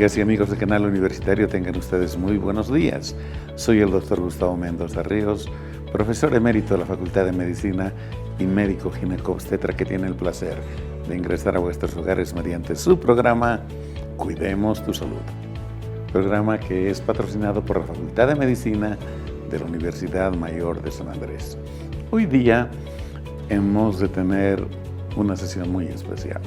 Amigas y amigos del canal universitario, tengan ustedes muy buenos días. Soy el doctor Gustavo Mendoza Ríos, profesor emérito de la Facultad de Medicina y médico ginecobstetra que tiene el placer de ingresar a vuestros hogares mediante su programa Cuidemos tu Salud. Programa que es patrocinado por la Facultad de Medicina de la Universidad Mayor de San Andrés. Hoy día hemos de tener una sesión muy especial,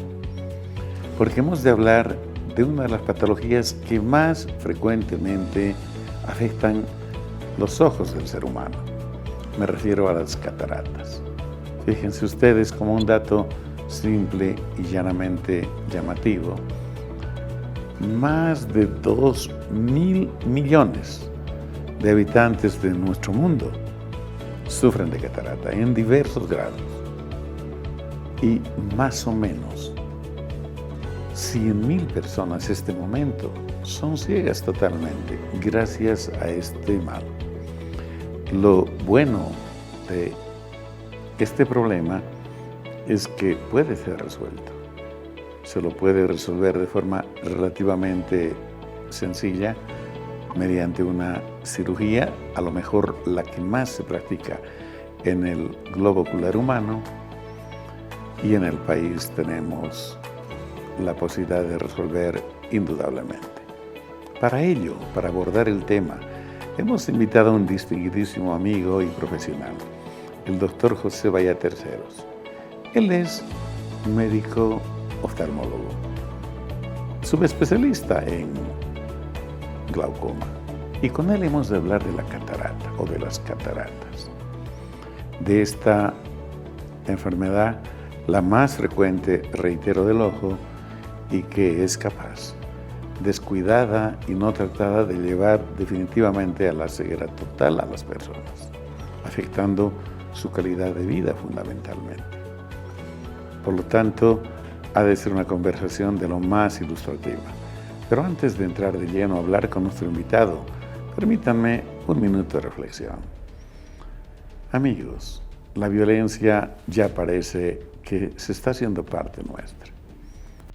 porque hemos de hablar de una de las patologías que más frecuentemente afectan los ojos del ser humano. Me refiero a las cataratas. Fíjense ustedes, como un dato simple y llanamente llamativo, más de 2.000 millones de habitantes de nuestro mundo sufren de catarata en diversos grados, y más o menos 100.000 personas en este momento son ciegas totalmente gracias a este mal. Lo bueno de este problema es que puede ser resuelto. Se lo puede resolver de forma relativamente sencilla mediante una cirugía, a lo mejor la que más se practica en el globo ocular humano, y en el país tenemos la posibilidad de resolver indudablemente. Para ello, para abordar el tema, hemos invitado a un distinguidísimo amigo y profesional, el doctor José Vaya Terceros. Él es médico oftalmólogo, subespecialista en glaucoma, y con él hemos de hablar de la catarata o de las cataratas, de esta enfermedad, la más frecuente, reitero, del ojo, y que es capaz, descuidada y no tratada, de llevar definitivamente a la ceguera total a las personas, afectando su calidad de vida fundamentalmente. Por lo tanto, ha de ser una conversación de lo más ilustrativa. Pero antes de entrar de lleno a hablar con nuestro invitado, permítanme un minuto de reflexión. Amigos, la violencia ya parece que se está haciendo parte nuestra.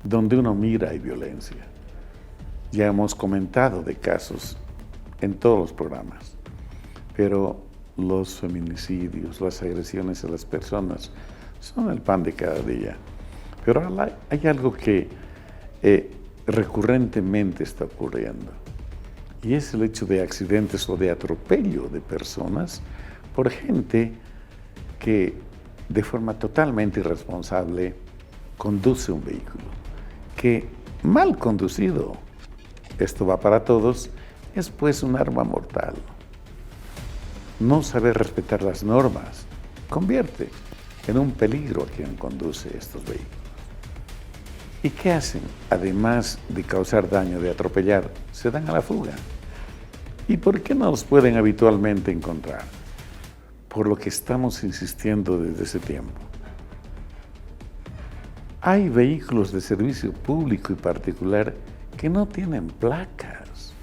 Donde uno mira hay violencia. Ya hemos comentado de casos en todos los programas, pero los feminicidios, las agresiones a las personas son el pan de cada día. Pero hay algo que recurrentemente está ocurriendo, y es el hecho de accidentes o de atropello de personas por gente que de forma totalmente irresponsable conduce un vehículo, que mal conducido, esto va para todos, es pues un arma mortal. No saber respetar las normas convierte en un peligro a quien conduce estos vehículos. ¿Y qué hacen? Además de causar daño, de atropellar, se dan a la fuga. ¿Y por qué no los pueden habitualmente encontrar? Por lo que estamos insistiendo desde ese tiempo. Hay vehículos de servicio público y particular que no tienen placas,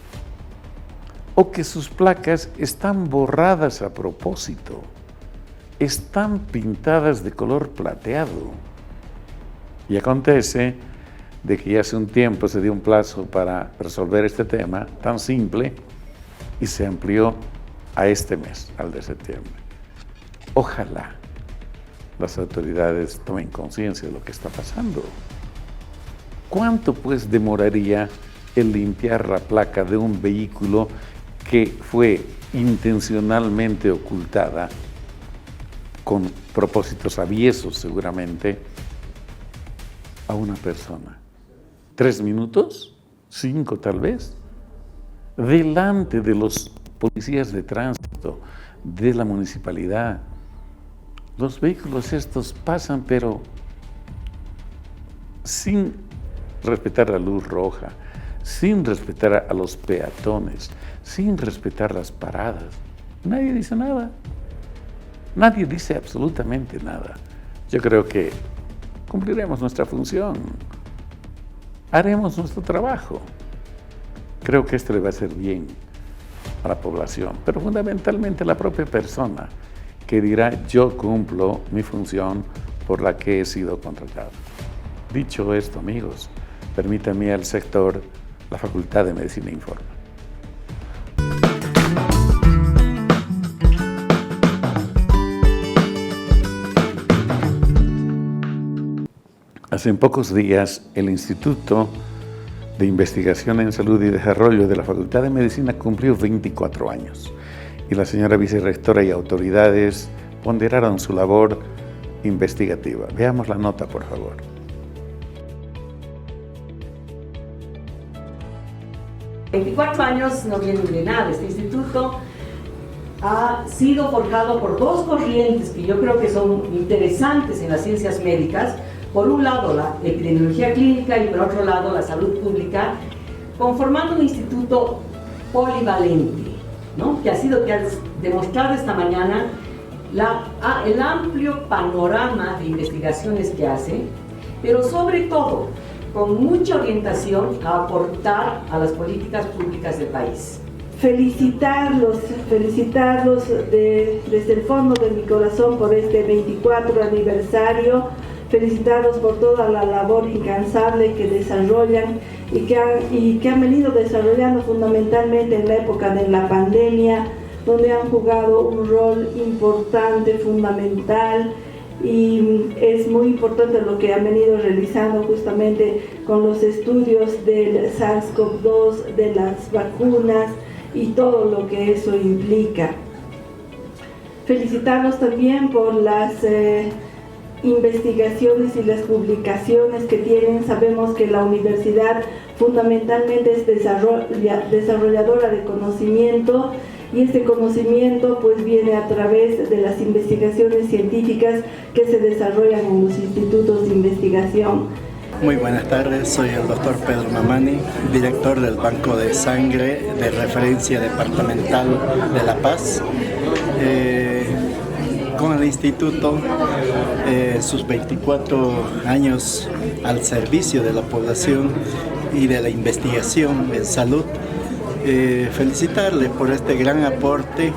o que sus placas están borradas a propósito, están pintadas de color plateado. Y acontece de que ya hace un tiempo se dio un plazo para resolver este tema tan simple y se amplió a este mes, al de septiembre. Ojalá las autoridades tomen conciencia de lo que está pasando. ¿Cuánto pues demoraría el limpiar la placa de un vehículo que fue intencionalmente ocultada con propósitos aviesos seguramente a una persona? 3 minutos, 5 tal vez, delante de los policías de tránsito, de la municipalidad. Los vehículos estos pasan, pero sin respetar la luz roja, sin respetar a los peatones, sin respetar las paradas. Nadie dice nada. Nadie dice absolutamente nada. Yo creo que cumpliremos nuestra función. Haremos nuestro trabajo. Creo que esto le va a hacer bien a la población, pero fundamentalmente a la propia persona, que dirá: yo cumplo mi función por la que he sido contratado. Dicho esto, amigos, permítanme al sector la Facultad de Medicina informa. Hace pocos días, el Instituto de Investigación en Salud y Desarrollo de la Facultad de Medicina cumplió 24 años y la señora vicerrectora y autoridades ponderaron su labor investigativa. Veamos la nota, por favor. «24 años no vienen de nada. Este instituto ha sido forjado por dos corrientes que yo creo que son interesantes en las ciencias médicas. Por un lado, la epidemiología clínica y por otro lado, la salud pública, conformando un instituto polivalente, ¿no? que ha demostrado esta mañana el amplio panorama de investigaciones que hace, pero sobre todo, con mucha orientación a aportar a las políticas públicas del país. Felicitarlos desde el fondo de mi corazón por este 24 aniversario, felicitarlos por toda la labor incansable que desarrollan y que han venido desarrollando fundamentalmente en la época de la pandemia, donde han jugado un rol importante, fundamental, y es muy importante lo que han venido realizando justamente con los estudios del SARS-CoV-2, de las vacunas y todo lo que eso implica. Felicitarlos también por las investigaciones y las publicaciones que tienen. Sabemos que la universidad fundamentalmente es desarrolladora de conocimiento, y este conocimiento pues viene a través de las investigaciones científicas que se desarrollan en los institutos de investigación. Muy buenas tardes, soy el doctor Pedro Mamani, director del Banco de Sangre de Referencia Departamental de La Paz. Con el instituto, sus 24 años al servicio de la población y de la investigación en salud, felicitarle por este gran aporte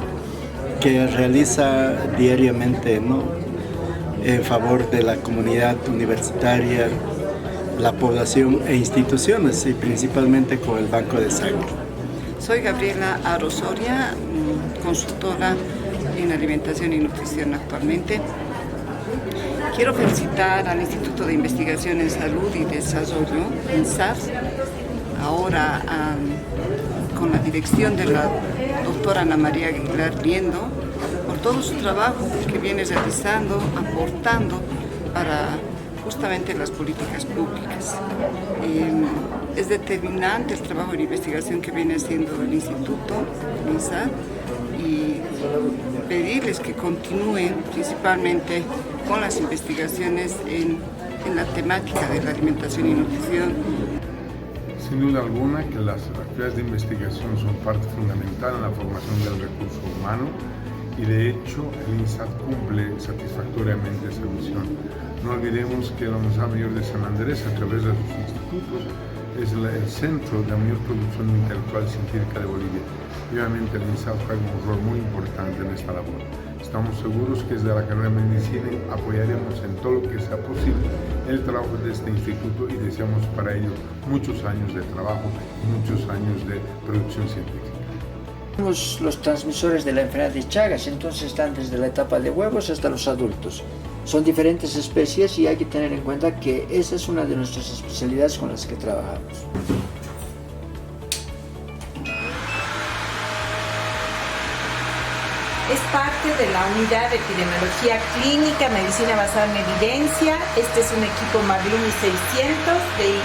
que realiza diariamente, ¿no?, en favor de la comunidad universitaria, la población e instituciones, y principalmente con el Banco de Sangre. Soy Gabriela Arosoria, consultora en alimentación y nutrición actualmente. Quiero felicitar al Instituto de Investigación en Salud y Desarrollo, INSAD, ahora con la dirección de la doctora Ana María Aguilar Liendo, por todo su trabajo que viene realizando, aportando para justamente las políticas públicas. Es determinante el trabajo de investigación que viene haciendo el Instituto, el INSAD, y pedirles que continúen principalmente con las investigaciones en la temática de la alimentación y nutrición. Sin duda alguna que las actividades de investigación son parte fundamental en la formación del recurso humano y de hecho el INSAD cumple satisfactoriamente esa misión. No olvidemos que la Universidad Mayor de San Andrés, a través de sus institutos, es el centro de la mayor producción intelectual científica de Bolivia. Y obviamente el INSAD juega un rol muy importante en esta labor. Estamos seguros que desde la carrera de medicina apoyaremos en todo lo que sea posible el trabajo de este instituto y deseamos para ello muchos años de trabajo y muchos años de producción científica. Los transmisores de la enfermedad de Chagas, entonces están desde la etapa de huevos hasta los adultos. Son diferentes especies y hay que tener en cuenta que esa es una de nuestras especialidades con las que trabajamos. Es parte de la unidad de epidemiología clínica, medicina basada en evidencia. Este es un equipo Marlini 600 de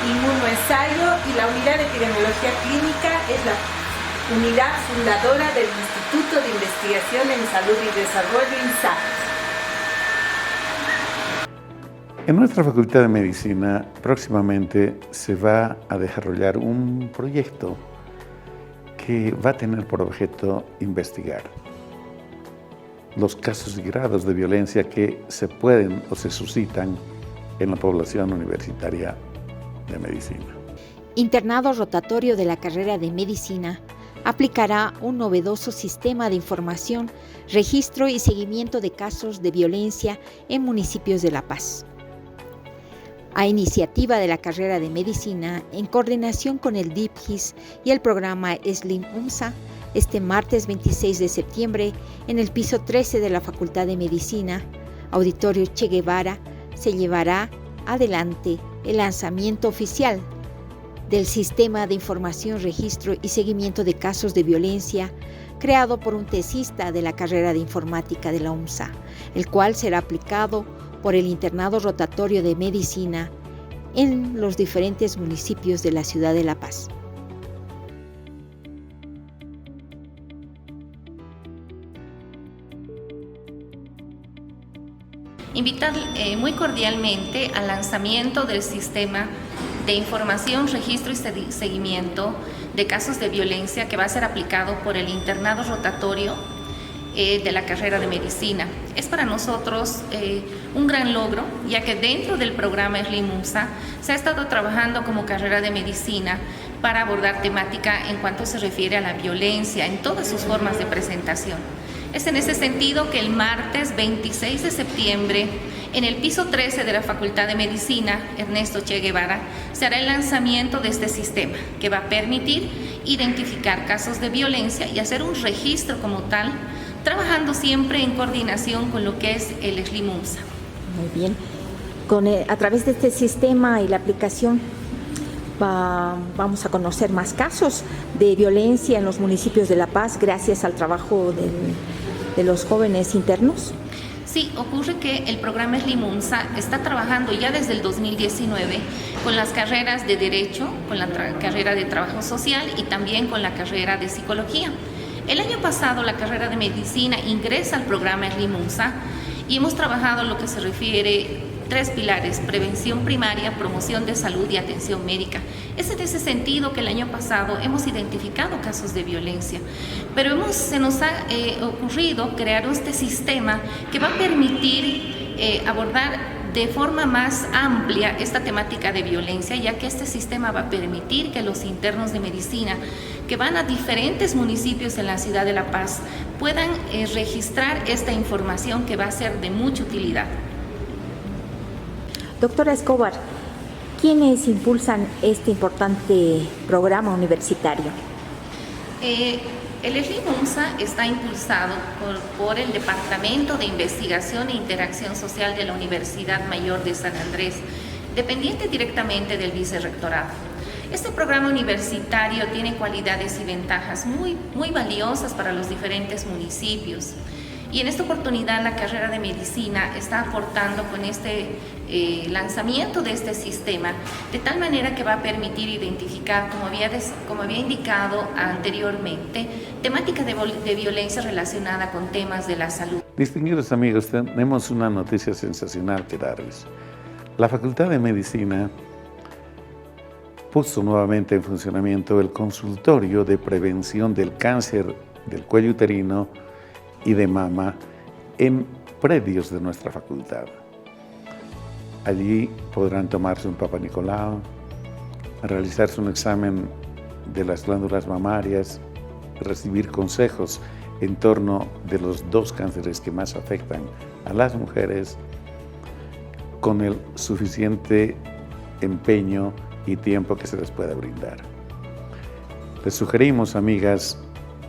inmunoensayo y la unidad de epidemiología clínica es la unidad fundadora del Instituto de Investigación en Salud y Desarrollo, INSAD. En nuestra Facultad de Medicina próximamente se va a desarrollar un proyecto que va a tener por objeto investigar los casos y grados de violencia que se pueden o se suscitan en la población universitaria de medicina. Internado rotatorio de la carrera de medicina aplicará un novedoso sistema de información, registro y seguimiento de casos de violencia en municipios de La Paz. a iniciativa de la carrera de Medicina, en coordinación con el DIPGIS y el programa Slim UMSA, este martes 26 de septiembre, en el piso 13 de la Facultad de Medicina, Auditorio Che Guevara, se llevará adelante el lanzamiento oficial del Sistema de Información, Registro y Seguimiento de Casos de Violencia, creado por un tesista de la carrera de Informática de la UMSA, el cual será aplicado por el Internado Rotatorio de Medicina en los diferentes municipios de la ciudad de La Paz. Invitar muy cordialmente al lanzamiento del Sistema de Información, Registro y Seguimiento de Casos de Violencia, que va a ser aplicado por el Internado Rotatorio de la carrera de Medicina. Es para nosotros un gran logro, ya que dentro del programa Slim UMSA se ha estado trabajando como carrera de Medicina para abordar temática en cuanto se refiere a la violencia en todas sus formas de presentación. Es en ese sentido que el martes 26 de septiembre, en el piso 13 de la Facultad de Medicina, Ernesto Che Guevara, se hará el lanzamiento de este sistema, que va a permitir identificar casos de violencia y hacer un registro como tal, trabajando siempre en coordinación con lo que es el Slim UMSA. Muy bien. A través de este sistema y la aplicación vamos a conocer más casos de violencia en los municipios de La Paz gracias al trabajo de los jóvenes internos. Sí, ocurre que el programa Slim UMSA está trabajando ya desde el 2019 con las carreras de Derecho, con la carrera de Trabajo Social y también con la carrera de Psicología. El año pasado la carrera de Medicina ingresa al programa Slim UMSA y hemos trabajado lo que se refiere 3 pilares: prevención primaria, promoción de salud y atención médica. Es en ese sentido que el año pasado hemos identificado casos de violencia, pero se nos ha ocurrido crear este sistema que va a permitir abordar de forma más amplia esta temática de violencia, ya que este sistema va a permitir que los internos de medicina que van a diferentes municipios en la ciudad de La Paz puedan registrar esta información, que va a ser de mucha utilidad. Doctora Escobar, ¿quiénes impulsan este importante programa universitario? El Slim UMSA está impulsado por el Departamento de Investigación e Interacción Social de la Universidad Mayor de San Andrés, dependiente directamente del Vicerrectorado. Este programa universitario tiene cualidades y ventajas muy valiosas para los diferentes municipios. Y en esta oportunidad la carrera de Medicina está aportando con este lanzamiento de este sistema, de tal manera que va a permitir identificar, como había indicado anteriormente, temática de violencia relacionada con temas de la salud. Distinguidos amigos, tenemos una noticia sensacional que darles. La Facultad de Medicina puso nuevamente en funcionamiento el consultorio de prevención del cáncer del cuello uterino y de mama en predios de nuestra facultad. Allí podrán tomarse un Papa Nicolau, realizarse un examen de las glándulas mamarias, recibir consejos en torno de los 2 cánceres que más afectan a las mujeres, con el suficiente empeño y tiempo que se les pueda brindar. Les sugerimos, amigas,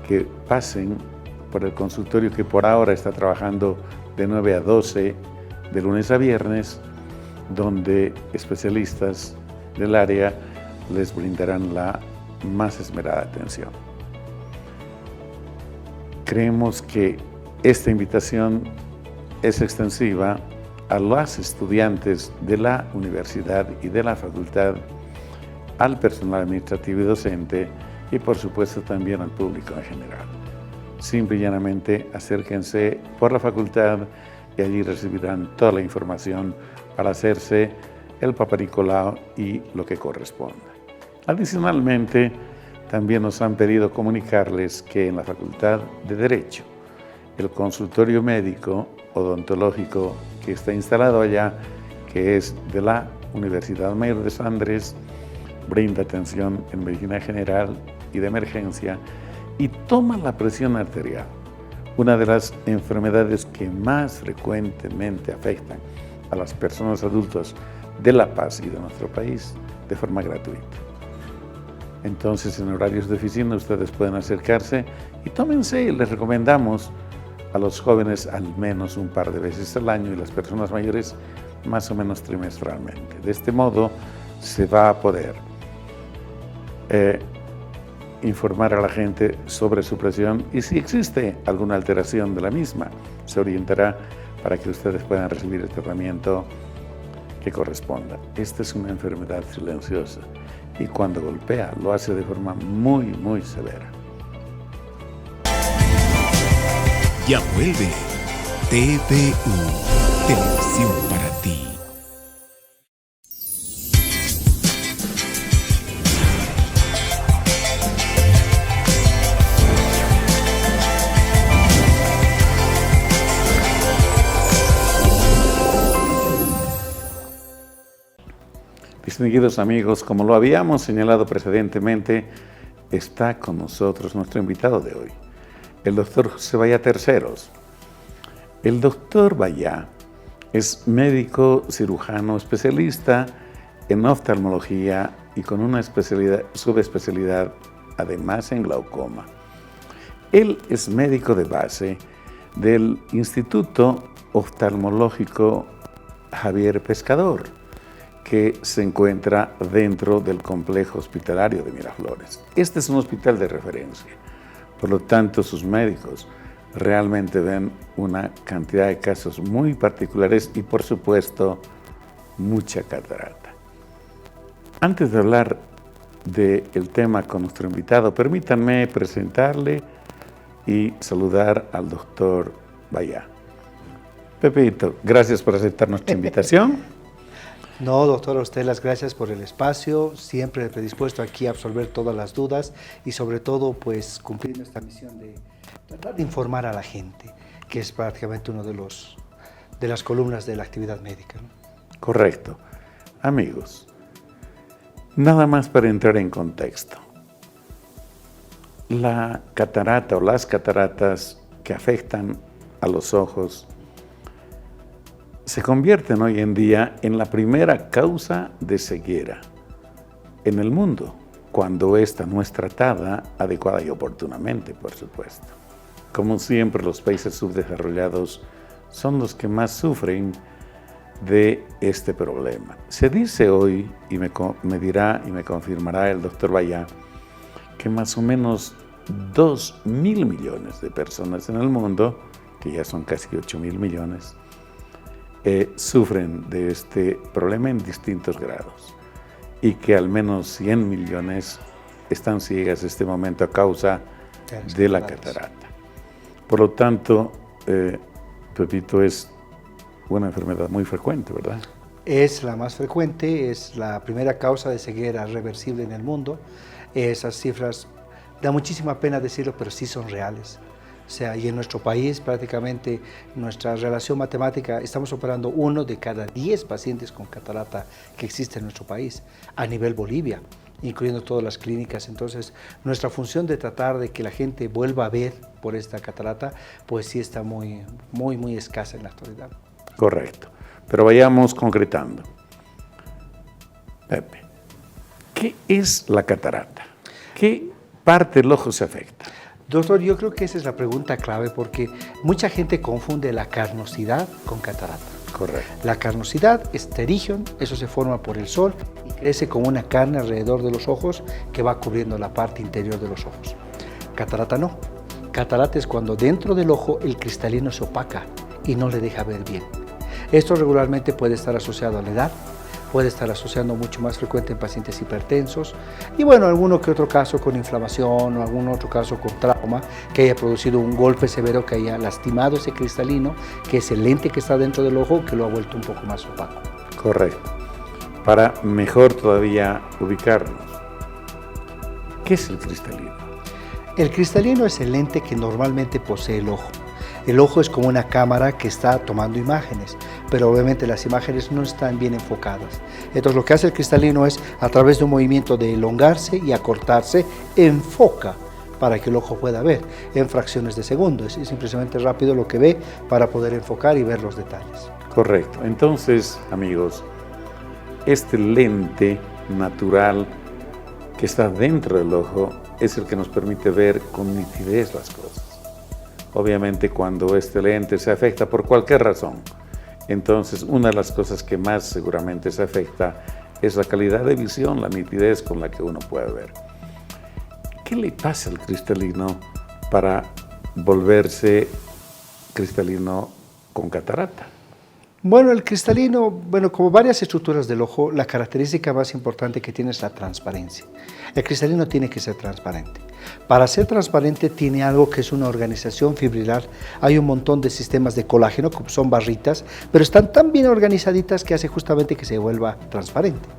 que pasen por el consultorio, que por ahora está trabajando de 9 a 12, de lunes a viernes, donde especialistas del área les brindarán la más esmerada atención. Creemos que esta invitación es extensiva a los estudiantes de la universidad y de la facultad, al personal administrativo y docente y por supuesto también al público en general. Simple y llanamente acérquense por la facultad y allí recibirán toda la información para hacerse el Papa Nicolau y lo que corresponda. Adicionalmente, también nos han pedido comunicarles que en la Facultad de Derecho, el consultorio médico odontológico que está instalado allá, que es de la Universidad Mayor de San Andrés, brinda atención en medicina general y de emergencia y toma la presión arterial, una de las enfermedades que más frecuentemente afectan a las personas adultas de La Paz y de nuestro país de forma gratuita. Entonces, en horarios de oficina ustedes pueden acercarse y tómense, les recomendamos a los jóvenes al menos un par de veces al año y las personas mayores más o menos trimestralmente. De este modo se va a poder informar a la gente sobre su presión y si existe alguna alteración de la misma, se orientará para que ustedes puedan recibir el tratamiento que corresponda. Esta es una enfermedad silenciosa y cuando golpea lo hace de forma muy, muy severa. Ya vuelve TVU, Televisión para ti. Distinguidos amigos, como lo habíamos señalado precedentemente, está con nosotros nuestro invitado de hoy, el doctor José Bayá Terceros. El doctor Bayá es médico cirujano especialista en oftalmología y con una subespecialidad además en glaucoma. Él es médico de base del Instituto Oftalmológico Javier Pescador, que se encuentra dentro del complejo hospitalario de Miraflores. Este es un hospital de referencia, por lo tanto sus médicos realmente ven una cantidad de casos muy particulares y por supuesto mucha catarata. Antes de hablar del tema con nuestro invitado, permítanme presentarle y saludar al doctor Bayá. Pepito, gracias por aceptar nuestra invitación. No, doctor, a usted las gracias por el espacio, siempre predispuesto aquí a absolver todas las dudas y sobre todo pues cumplir nuestra misión de tratar de informar a la gente, que es prácticamente uno de las columnas de la actividad médica, ¿no? Correcto. Amigos, nada más para entrar en contexto. La catarata o las cataratas que afectan a los ojos se convierten hoy en día en la primera causa de ceguera en el mundo, cuando esta no es tratada adecuada y oportunamente, por supuesto. Como siempre, los países subdesarrollados son los que más sufren de este problema. Se dice hoy, y me dirá y me confirmará el doctor Bayá, que más o menos 2.000 millones de personas en el mundo, que ya son casi 8.000 millones, sufren de este problema en distintos grados y que al menos 100 millones están ciegas en este momento a causa de la catarata. Por lo tanto, Pepito, es una enfermedad muy frecuente, ¿verdad? Es la más frecuente, es la primera causa de ceguera reversible en el mundo. Esas cifras, da muchísima pena decirlo, pero sí son reales. O sea, y en nuestro país prácticamente nuestra relación matemática, estamos operando 1 de cada 10 pacientes con catarata que existe en nuestro país, a nivel Bolivia, incluyendo todas las clínicas. Entonces, nuestra función de tratar de que la gente vuelva a ver por esta catarata, pues sí está muy escasa en la actualidad. Correcto, pero vayamos concretando. Pepe, ¿qué es la catarata? ¿Qué parte del ojo se afecta? Doctor, yo creo que esa es la pregunta clave porque mucha gente confunde la carnosidad con catarata. Correcto. La carnosidad es pterigion, eso se forma por el sol y crece como una carne alrededor de los ojos que va cubriendo la parte interior de los ojos. Catarata no. Catarata es cuando dentro del ojo el cristalino se opaca y no le deja ver bien. Esto regularmente puede estar asociado a la edad, puede estar asociando mucho más frecuente en pacientes hipertensos y bueno, alguno que otro caso con inflamación o algún otro caso con trauma que haya producido un golpe severo que haya lastimado ese cristalino, que es el lente que está dentro del ojo, que lo ha vuelto un poco más opaco. Correcto. Para mejor todavía ubicarnos, ¿qué es el cristalino? El cristalino es el lente que normalmente posee el ojo. El ojo es como una cámara que está tomando imágenes, pero obviamente las imágenes no están bien enfocadas. Entonces lo que hace el cristalino es, a través de un movimiento de elongarse y acortarse, enfoca para que el ojo pueda ver en fracciones de segundo. Es simplemente rápido lo que ve para poder enfocar y ver los detalles. Correcto. Entonces, amigos, este lente natural que está dentro del ojo es el que nos permite ver con nitidez las cosas. Obviamente cuando este lente se afecta por cualquier razón, entonces una de las cosas que más seguramente se afecta es la calidad de visión, la nitidez con la que uno puede ver. ¿Qué le pasa al cristalino para volverse cristalino con catarata? Bueno, el cristalino, como varias estructuras del ojo, la característica más importante que tiene es la transparencia. El cristalino tiene que ser transparente. Para ser transparente tiene algo que es una organización fibrilar. Hay un montón de sistemas de colágeno, que son barritas, pero están tan bien organizaditas que hace justamente que se vuelva transparente.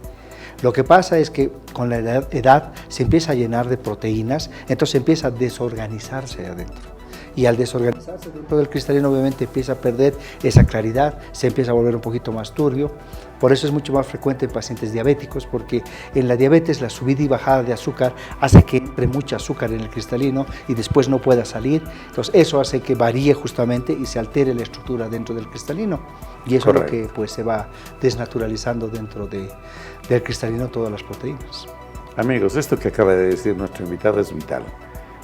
Lo que pasa es que con la edad se empieza a llenar de proteínas, entonces empieza a desorganizarse adentro. Y al desorganizarse dentro del cristalino obviamente empieza a perder esa claridad, se empieza a volver un poquito más turbio. Por eso es mucho más frecuente en pacientes diabéticos, porque en la diabetes la subida y bajada de azúcar hace que entre mucho azúcar en el cristalino y después no pueda salir. Entonces eso hace que varíe justamente y se altere la estructura dentro del cristalino. Y eso Correcto. Es lo que pues, se va desnaturalizando dentro del cristalino todas las proteínas. Amigos, esto que acaba de decir nuestro invitado es vital.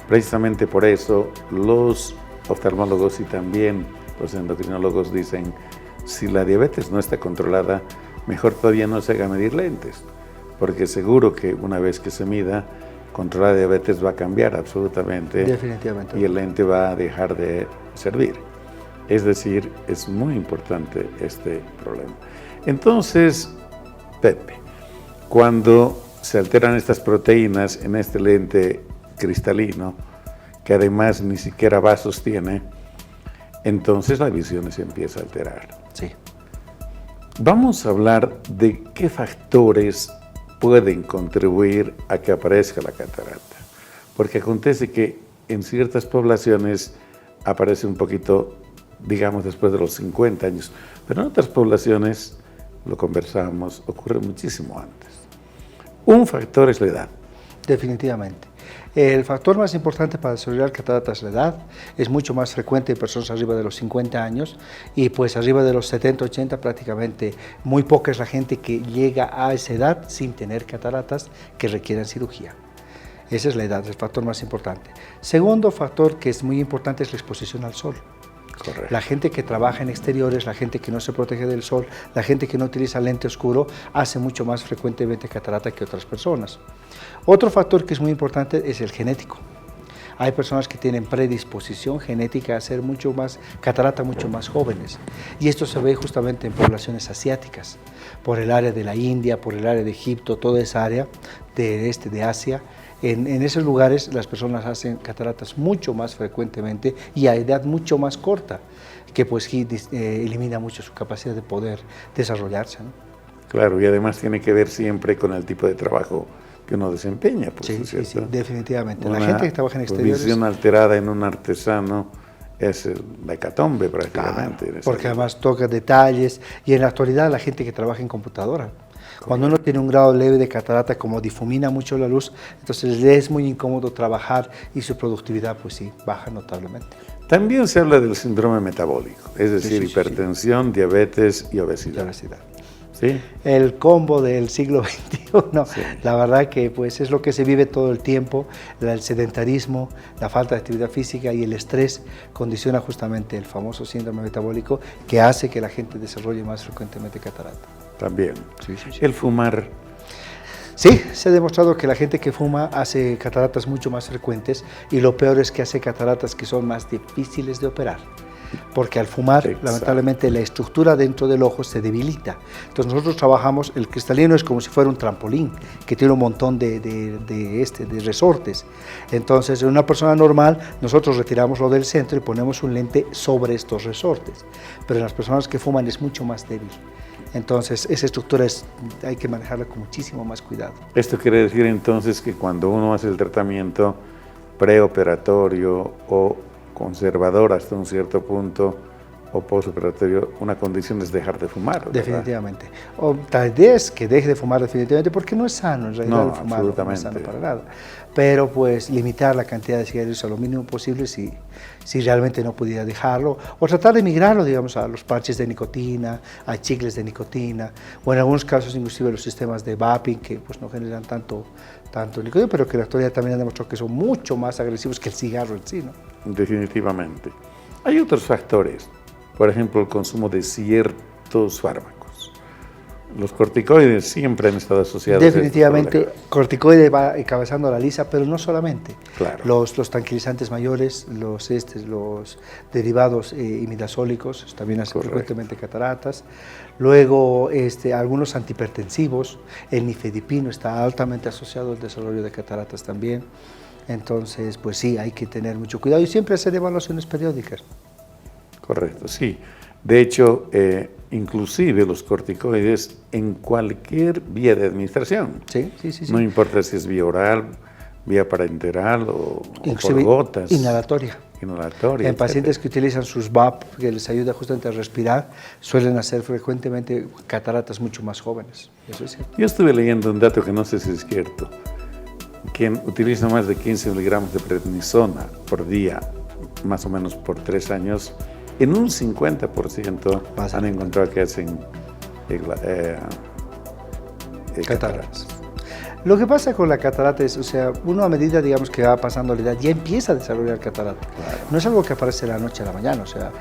Precisamente por eso los oftalmólogos y también los endocrinólogos dicen, si la diabetes no está controlada, mejor todavía no se haga medir lentes, porque seguro que una vez que se mida, controlar la diabetes va a cambiar absolutamente. Definitivamente. Y el lente va a dejar de servir. Es decir, es muy importante este problema. Entonces, Pepe, cuando se alteran estas proteínas en este lente cristalino, que además ni siquiera vasos tiene, entonces la visión se empieza a alterar. Sí. Vamos a hablar de qué factores pueden contribuir a que aparezca la catarata, porque acontece que en ciertas poblaciones aparece un poquito, digamos, después de los 50 años, pero en otras poblaciones, lo conversamos, ocurre muchísimo antes. Un factor es la edad. Definitivamente. El factor más importante para desarrollar cataratas es la edad. Es mucho más frecuente en personas arriba de los 50 años y pues arriba de los 70, 80 prácticamente muy poca es la gente que llega a esa edad sin tener cataratas que requieran cirugía. Esa es la edad, el factor más importante. Segundo factor que es muy importante es la exposición al sol. Correcto. La gente que trabaja en exteriores, la gente que no se protege del sol, la gente que no utiliza lente oscuro, hace mucho más frecuentemente catarata que otras personas. Otro factor que es muy importante es el genético. Hay personas que tienen predisposición genética a hacer catarata mucho más jóvenes. Y esto se ve justamente en poblaciones asiáticas, por el área de la India, por el área de Egipto, toda esa área de Asia. En esos lugares las personas hacen cataratas mucho más frecuentemente y a edad mucho más corta, que pues elimina mucho su capacidad de poder desarrollarse, ¿no? Claro, y además tiene que ver siempre con el tipo de trabajo que uno desempeña. Pues, sí, definitivamente. La gente que trabaja en exteriores... visión alterada en un artesano es la hecatombe prácticamente. Claro, porque además toca detalles y en la actualidad la gente que trabaja en computadora. Cuando uno tiene un grado leve de catarata, como difumina mucho la luz, entonces le es muy incómodo trabajar y su productividad pues sí, baja notablemente. También se habla del síndrome metabólico, es decir, hipertensión, diabetes y obesidad. ¿Sí? El combo del siglo XXI, la verdad que pues es lo que se vive todo el tiempo, el sedentarismo, la falta de actividad física y el estrés condiciona justamente el famoso síndrome metabólico que hace que la gente desarrolle más frecuentemente catarata. También. El fumar. Sí, se ha demostrado que la gente que fuma hace cataratas mucho más frecuentes y lo peor es que hace cataratas que son más difíciles de operar. Porque al fumar, lamentablemente, la estructura dentro del ojo se debilita. Entonces nosotros trabajamos, el cristalino es como si fuera un trampolín, que tiene un montón de resortes. Entonces, en una persona normal, nosotros retiramos lo del centro y ponemos un lente sobre estos resortes. Pero en las personas que fuman es mucho más débil. Entonces, esa estructura hay que manejarla con muchísimo más cuidado. Esto quiere decir entonces que cuando uno hace el tratamiento preoperatorio o conservador hasta un cierto punto, o postoperatorio, una condición es dejar de fumar, ¿verdad? Definitivamente. O tal vez que deje de fumar definitivamente, porque no es sano, en realidad No, el fumar absolutamente. no es sano para nada. Pero pues limitar la cantidad de cigarrillos a lo mínimo posible si realmente no pudiera dejarlo, o tratar de migrarlo, digamos, a los parches de nicotina, a chicles de nicotina, o en algunos casos inclusive los sistemas de vaping, que pues no generan tanto nicotina, pero que en la actualidad también han demostrado que son mucho más agresivos que el cigarro en sí, ¿no? Definitivamente. Hay otros factores, por ejemplo, el consumo de ciertos fármacos. Los corticoides siempre han estado asociados definitivamente, a estos problemas. corticoide va encabezando la lista, pero no solamente. Claro. Los tranquilizantes mayores, los derivados imidazólicos también hacen frecuentemente cataratas. Luego, algunos antihipertensivos, el nifedipino está altamente asociado al desarrollo de cataratas también. Entonces, pues sí, hay que tener mucho cuidado y siempre hacer evaluaciones periódicas. Correcto, sí. De hecho, inclusive los corticoides en cualquier vía de administración. Sí. No importa si es vía oral, vía parenteral o por gotas. Inhalatoria. En pacientes que utilizan sus VAP, que les ayuda justamente a respirar, suelen hacer frecuentemente cataratas mucho más jóvenes. Eso es cierto. Yo estuve leyendo un dato que no sé si es cierto. Quien utiliza más de 15 miligramos de prednisona por día, más o menos por 3 años, en un 50% han encontrado que hacen cataratas. Lo que pasa con la catarata es, o sea, uno a medida, digamos, que va pasando la edad, ya empieza a desarrollar catarata. Claro. No es algo que aparece de la noche a la mañana, o sea,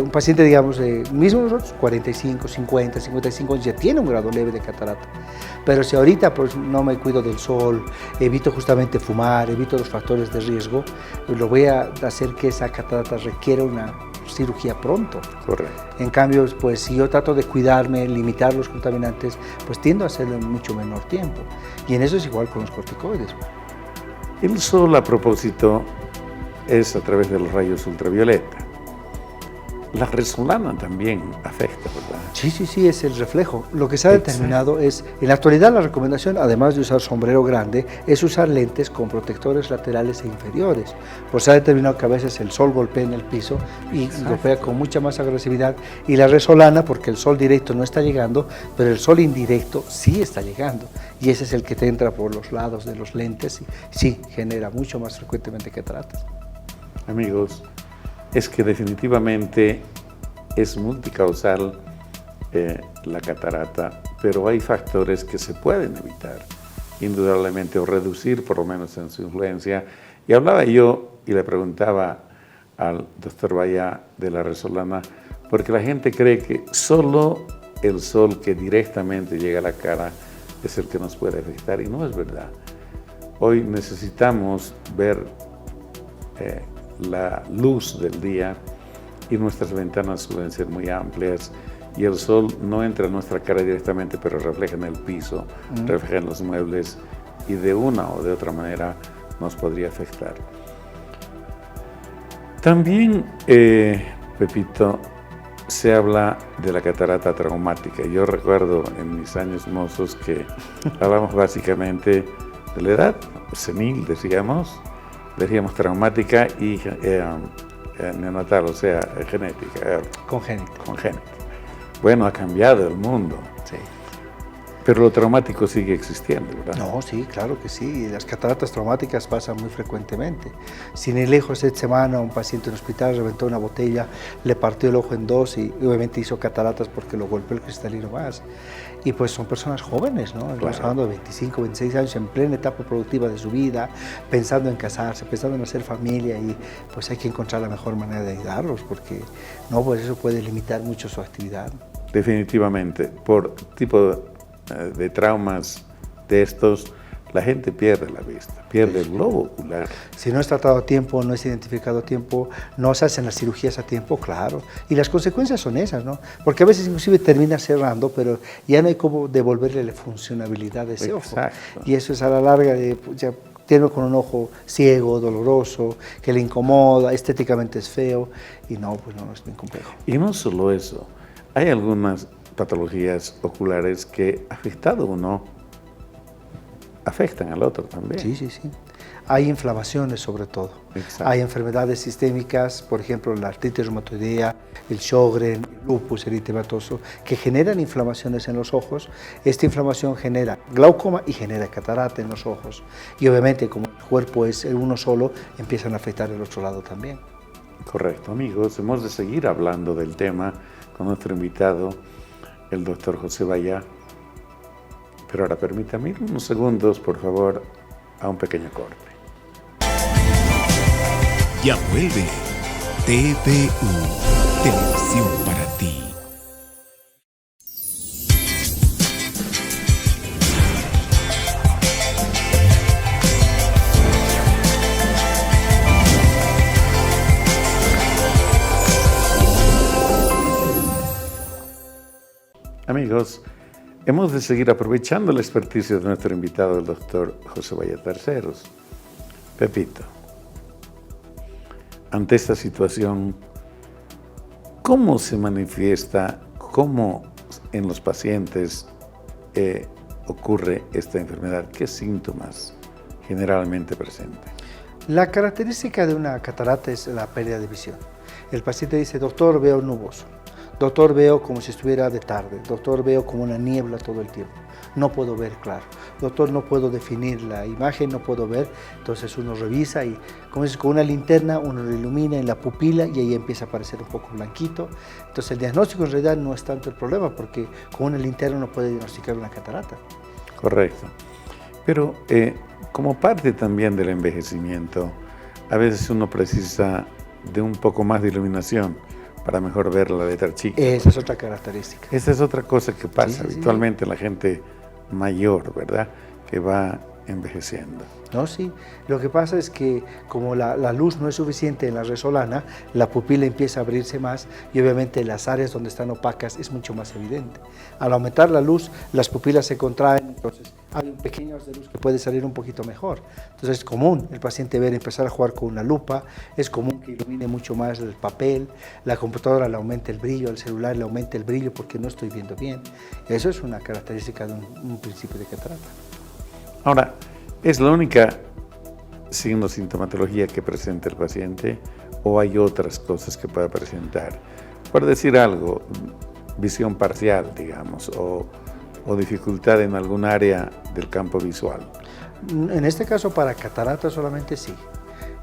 un paciente, digamos, mismo nosotros, 45, 50, 55 años, ya tiene un grado leve de catarata. Pero si ahorita pues, no me cuido del sol, evito justamente fumar, evito los factores de riesgo, lo voy a hacer que esa catarata requiera una cirugía pronto. Correcto. En cambio, pues si yo trato de cuidarme, limitar los contaminantes, pues tiendo a hacerlo en mucho menor tiempo. Y en eso es igual con los corticoides. El sol, a propósito, es a través de los rayos ultravioleta. La resolana también afecta, ¿verdad? Sí, es el reflejo. Lo que se ha determinado es, en la actualidad la recomendación, además de usar sombrero grande, es usar lentes con protectores laterales e inferiores. Pues se ha determinado que a veces el sol golpea en el piso y golpea con mucha más agresividad. Y la resolana, porque el sol directo no está llegando, pero el sol indirecto sí está llegando. Y ese es el que te entra por los lados de los lentes y sí, genera mucho más frecuentemente cataratas. Amigos, es que definitivamente es multicausal la catarata, pero hay factores que se pueden evitar, indudablemente, o reducir por lo menos en su influencia. Y hablaba yo y le preguntaba al doctor Bayá de la resolana, porque la gente cree que solo el sol que directamente llega a la cara es el que nos puede afectar, y no es verdad. Hoy necesitamos ver la luz del día y nuestras ventanas suelen ser muy amplias y el sol no entra a nuestra cara directamente, pero refleja en el piso, refleja en los muebles y de una o de otra manera nos podría afectar. También, Pepito, se habla de la catarata traumática. Yo recuerdo en mis años mozos que hablamos básicamente de la edad senil, decíamos traumática y neonatal, o sea, genética. Congénita. Bueno, ha cambiado el mundo. Sí. Pero lo traumático sigue existiendo, ¿verdad? No, sí, claro que sí. Las cataratas traumáticas pasan muy frecuentemente. Sin ir lejos, esta semana un paciente en el hospital reventó una botella, le partió el ojo en dos y obviamente hizo cataratas porque lo golpeó el cristalino más. Y pues son personas jóvenes, ¿no? Estamos hablando de 25, 26 años, en plena etapa productiva de su vida, pensando en casarse, pensando en hacer familia, y pues hay que encontrar la mejor manera de ayudarlos porque no, pues eso puede limitar mucho su actividad. Definitivamente, por tipo de traumas de estos, la gente pierde la vista, pierde el globo ocular. Si no es tratado a tiempo, no es identificado a tiempo, no se hacen las cirugías a tiempo, claro. Y las consecuencias son esas, ¿no? Porque a veces inclusive termina cerrando, pero ya no hay cómo devolverle la funcionabilidad de ese ojo. Y eso es a la larga de ya tiene con un ojo ciego, doloroso, que le incomoda, estéticamente es feo, y no, pues no, es bien complejo. Y no solo eso, hay algunas patologías oculares que, afectado uno, afectan al otro también. Sí. hay inflamaciones sobre todo. Exacto. Hay enfermedades sistémicas, por ejemplo la artritis reumatoidea, el Sjögren, el lupus eritematoso, que generan inflamaciones en los ojos. Esta inflamación genera glaucoma y genera catarata en los ojos. Y obviamente como el cuerpo es uno solo, empiezan a afectar el otro lado también. Correcto, amigos. Hemos de seguir hablando del tema con nuestro invitado, el doctor José Bayá. Pero ahora permítame ir unos segundos, por favor, a un pequeño corte. Ya vuelve TVU, Televisión para ti. Amigos, hemos de seguir aprovechando la experticia de nuestro invitado, el doctor José Bayá Terceros. Pepito, ante esta situación, ¿cómo se manifiesta, cómo en los pacientes ocurre esta enfermedad? ¿Qué síntomas generalmente presenta? La característica de una catarata es la pérdida de visión. El paciente dice, doctor, veo nuboso. Doctor, veo como si estuviera de tarde. Doctor, veo como una niebla todo el tiempo. No puedo ver claro. Doctor, no puedo definir la imagen, no puedo ver. Entonces uno revisa y como es, con una linterna uno lo ilumina en la pupila y ahí empieza a aparecer un poco blanquito. Entonces el diagnóstico en realidad no es tanto el problema porque con una linterna uno puede diagnosticar una catarata. Correcto. Pero como parte también del envejecimiento, a veces uno precisa de un poco más de iluminación para mejor ver la letra chica. Esa es otra característica. Esa es otra cosa que pasa Sí. habitualmente en la gente mayor, ¿verdad? Que va envejeciendo. No, sí. Lo que pasa es que como la luz no es suficiente en la resolana, la pupila empieza a abrirse más y obviamente las áreas donde están opacas es mucho más evidente. Al aumentar la luz, las pupilas se contraen, entonces hay un pequeño haz de luz que puede salir un poquito mejor. Entonces es común el paciente empezar a jugar con una lupa, es común que ilumine mucho más el papel, la computadora le aumente el brillo, al celular le aumente el brillo porque no estoy viendo bien. Eso es una característica de un principio de catarata. Ahora, ¿es la única signo-sintomatología que presenta el paciente o hay otras cosas que pueda presentar? Por decir algo, visión parcial, digamos, o dificultad en algún área del campo visual. En este caso, para catarata solamente sí.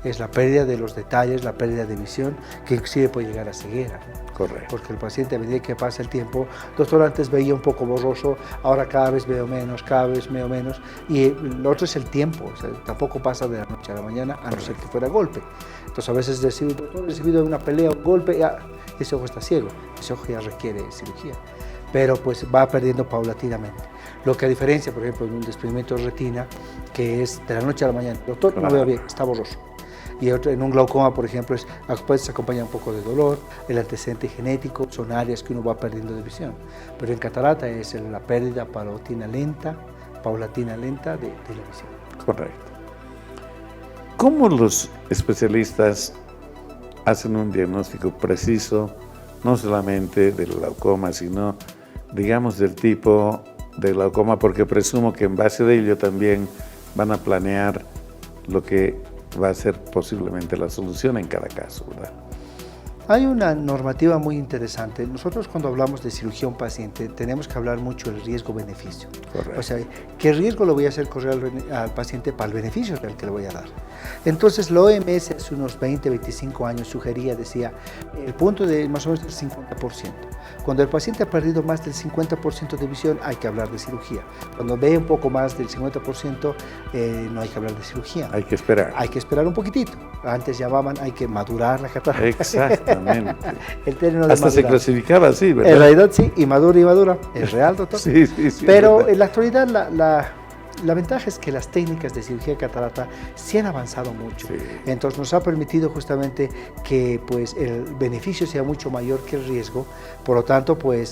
Es la pérdida de los detalles, la pérdida de visión, que inclusive puede llegar a ceguera. Correcto. Porque el paciente, a medida que pasa el tiempo, doctor, antes veía un poco borroso, ahora cada vez veo menos, y lo otro es el tiempo, o sea, tampoco pasa de la noche a la mañana, a no ser que fuera golpe. Entonces a veces decimos, doctor, he recibido una pelea, un golpe, ya, ese ojo está ciego, ese ojo ya requiere cirugía, pero pues va perdiendo paulatinamente. Lo que a diferencia, por ejemplo, de un desprendimiento de retina, que es de la noche a la mañana, doctor, no veo bien, está borroso. Y en un glaucoma, por ejemplo, puede acompañar un poco de dolor, el antecedente genético, son áreas que uno va perdiendo de visión. Pero en catarata es la pérdida paulatina lenta de la visión. Correcto. ¿Cómo los especialistas hacen un diagnóstico preciso, no solamente del glaucoma, sino, digamos, del tipo de glaucoma? Porque presumo que en base de ello también van a planear lo que va a ser posiblemente la solución en cada caso, ¿verdad? Hay una normativa muy interesante. Nosotros cuando hablamos de cirugía a un paciente tenemos que hablar mucho del riesgo-beneficio. Correcto. O sea, ¿qué riesgo le voy a hacer correr al paciente para el beneficio real que le voy a dar? Entonces la OMS hace unos 20, 25 años decía, el punto de más o menos el 50%. Cuando el paciente ha perdido más del 50% de visión hay que hablar de cirugía. Cuando ve un poco más del 50% no hay que hablar de cirugía. Hay que esperar. Hay que esperar un poquitito. Antes llamaban hay que madurar la catarata. Exactamente. El término de hasta madurar. se clasificaba así, ¿verdad? En realidad sí, y madura. Es real, doctor. Sí, Pero en la actualidad la ventaja es que las técnicas de cirugía de catarata sí han avanzado mucho. Sí. Entonces nos ha permitido justamente que pues, el beneficio sea mucho mayor que el riesgo. Por lo tanto, pues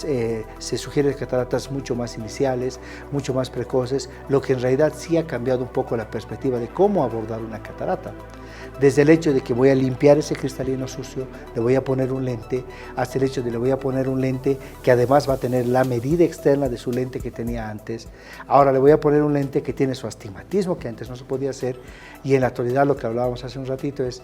se sugieren cataratas mucho más iniciales, mucho más precoces, lo que en realidad sí ha cambiado un poco la perspectiva de cómo abordar una catarata. Desde el hecho de que voy a limpiar ese cristalino sucio, le voy a poner un lente, hasta el hecho de le voy a poner un lente que además va a tener la medida externa de su lente que tenía antes. Ahora le voy a poner un lente que tiene su astigmatismo, que antes no se podía hacer, y en la actualidad lo que hablábamos hace un ratito es,